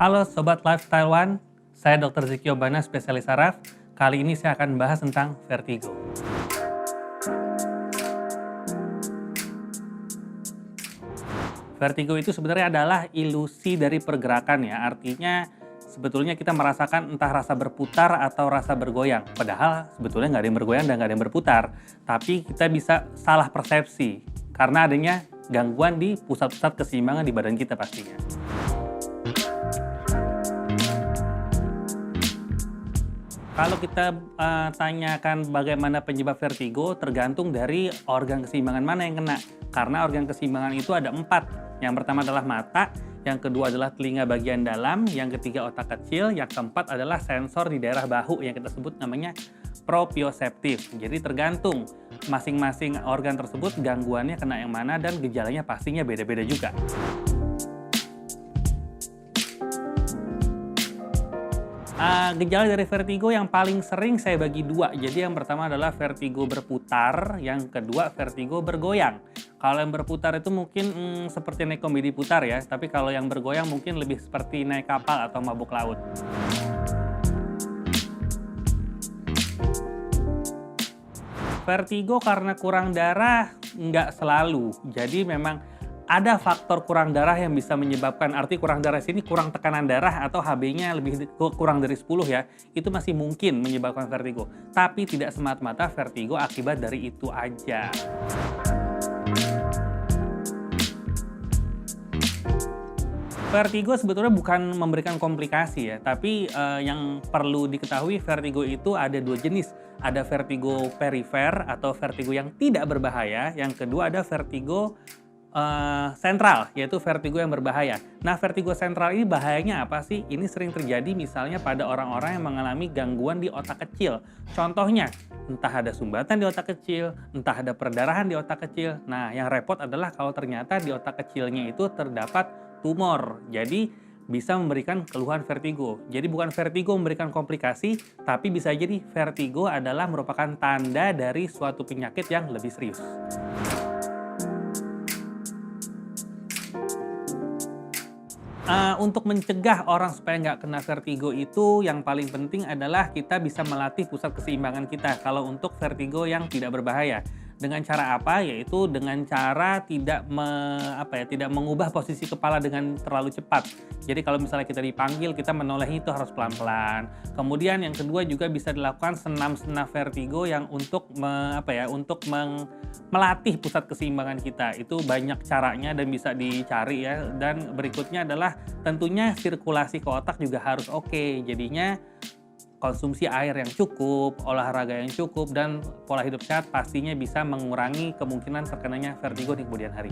Halo Sobat Lifestyle One, saya Dr. Ziki Obana, spesialis saraf. Kali ini saya akan membahas tentang vertigo. Vertigo itu sebenarnya adalah ilusi dari pergerakan ya, artinya sebetulnya kita merasakan entah rasa berputar atau rasa bergoyang. Padahal sebetulnya nggak ada yang bergoyang dan nggak ada yang berputar, tapi kita bisa salah persepsi karena adanya gangguan di pusat-pusat keseimbangan di badan kita pastinya. Kalau kita tanyakan bagaimana penyebab vertigo, tergantung dari organ keseimbangan mana yang kena. Karena organ keseimbangan itu ada 4. Yang pertama adalah mata, yang kedua adalah telinga bagian dalam, yang ketiga otak kecil, yang keempat adalah sensor di daerah bahu yang kita sebut namanya proprioseptif. Jadi tergantung masing-masing organ tersebut gangguannya kena yang mana dan gejalanya pastinya beda-beda juga. Gejala dari vertigo yang paling sering saya bagi 2. Jadi yang pertama adalah vertigo berputar, yang kedua vertigo bergoyang. Kalau yang berputar itu mungkin seperti naik komedi putar ya, tapi kalau yang bergoyang mungkin lebih seperti naik kapal atau mabuk laut. Vertigo karena kurang darah nggak selalu, jadi memang ada faktor kurang darah yang bisa menyebabkan, arti kurang darah sini kurang tekanan darah atau HB-nya kurang dari 10 ya, itu masih mungkin menyebabkan vertigo. Tapi tidak semata-mata vertigo akibat dari itu aja. Vertigo sebetulnya bukan memberikan komplikasi ya, tapi yang perlu diketahui vertigo itu ada 2 jenis. Ada vertigo perifer atau vertigo yang tidak berbahaya, yang kedua ada vertigo sentral, yaitu vertigo yang berbahaya. Nah, vertigo sentral ini bahayanya apa sih? Ini sering terjadi misalnya pada orang-orang yang mengalami gangguan di otak kecil. Contohnya, entah ada sumbatan di otak kecil, entah ada perdarahan di otak kecil. Nah, yang repot adalah kalau ternyata di otak kecilnya itu terdapat tumor. Jadi, bisa memberikan keluhan vertigo. Jadi bukan vertigo memberikan komplikasi, tapi bisa jadi vertigo adalah merupakan tanda dari suatu penyakit yang lebih serius. Untuk mencegah orang supaya nggak kena vertigo itu yang paling penting adalah kita bisa melatih pusat keseimbangan kita kalau untuk vertigo yang tidak berbahaya. Dengan cara apa? Yaitu dengan cara tidak mengubah posisi kepala dengan terlalu cepat. Jadi kalau misalnya kita dipanggil, kita menoleh itu harus pelan-pelan. Kemudian yang kedua juga bisa dilakukan senam-senam vertigo yang untuk melatih pusat keseimbangan kita. Itu banyak caranya dan bisa dicari ya. Dan berikutnya adalah tentunya sirkulasi ke otak juga harus oke. Jadinya konsumsi air yang cukup, olahraga yang cukup, dan pola hidup sehat pastinya bisa mengurangi kemungkinan terkenanya vertigo di kemudian hari.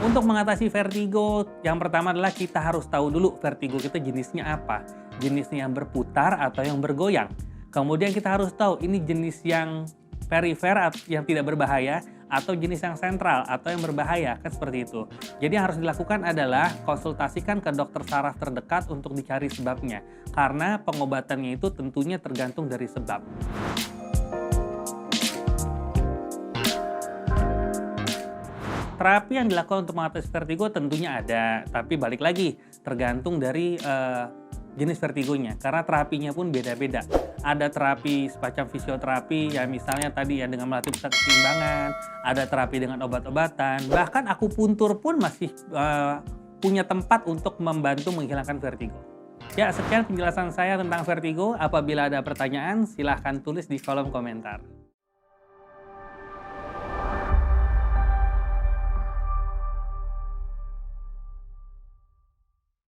Untuk mengatasi vertigo, yang pertama adalah kita harus tahu dulu vertigo kita jenisnya apa. Jenisnya yang berputar atau yang bergoyang. Kemudian kita harus tahu ini jenis yang perifer yang tidak berbahaya atau jenis yang sentral atau yang berbahaya, kan seperti itu. Jadi yang harus dilakukan adalah konsultasikan ke dokter saraf terdekat untuk dicari sebabnya. Karena pengobatannya itu tentunya tergantung dari sebab. Terapi yang dilakukan untuk mengatasi vertigo tentunya ada, tapi balik lagi tergantung dari jenis vertigonya, karena terapinya pun beda-beda. Ada terapi semacam fisioterapi, ya misalnya tadi ya dengan melatih pusat keseimbangan, ada terapi dengan obat-obatan, bahkan akupuntur pun masih punya tempat untuk membantu menghilangkan vertigo. Ya, sekian penjelasan saya tentang vertigo. Apabila ada pertanyaan, silahkan tulis di kolom komentar.